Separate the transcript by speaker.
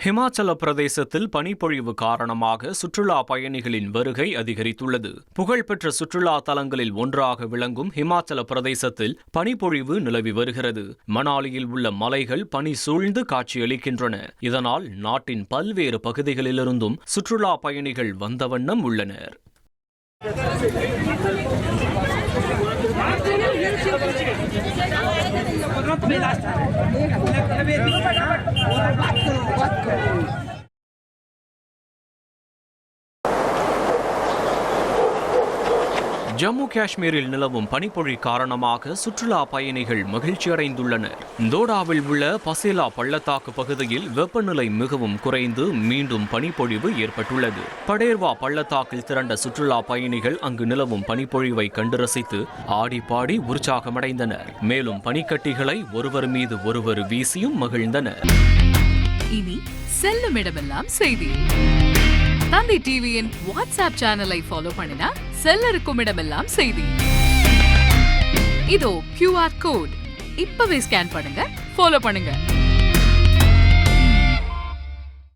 Speaker 1: ஹிமாச்சல பிரதேசத்தில் பனிப்பொழிவு காரணமாக சுற்றுலா பயணிகளின் வருகை அதிகரித்துள்ளது. புகழ்பெற்ற சுற்றுலா தலங்களில் ஒன்றாக விளங்கும் ஹிமாச்சல பிரதேசத்தில் பனிப்பொழிவு நிலவி வருகிறது. மணாலியில் உள்ள மலைகள் பனி சூழ்ந்து காட்சியளிக்கின்றன. இதனால் நாட்டின் பல்வேறு பகுதிகளிலிருந்தும் சுற்றுலா பயணிகள் வந்த வண்ணம் உள்ளனர். ஜம்மு காஷ்மீரில் நிலவும் பனிப்பொழி காரணமாக சுற்றுலா பயணிகள் மகிழ்ச்சியடைந்துள்ளனர். தோடாவில் உள்ள பசேலா பள்ளத்தாக்கு பகுதியில் வெப்பநிலை மிகவும் குறைந்து மீண்டும் பனிப்பொழிவு ஏற்பட்டுள்ளது. படேர்வா பள்ளத்தாக்கில் திரண்ட சுற்றுலா பயணிகள் அங்கு நிலவும் பனிப்பொழிவை கண்டு ரசித்து ஆடி பாடி உற்சாகமடைந்தனர். மேலும் பனிக்கட்டிகளை ஒருவர் மீது ஒருவர் வீசியும் மகிழ்ந்தனர்.
Speaker 2: இனி செல்லும் இடமெல்லாம் செய்தி. தந்தி டிவியின் வாட்ஸ்அப் சேனலை ஃபாலோ பண்ணினா செல்ல இருக்கும் இடமெல்லாம் செய்தி. இதோ QR கோட் இப்பவே ஸ்கேன் பண்ணுங்க, ஃபாலோ பண்ணுங்க.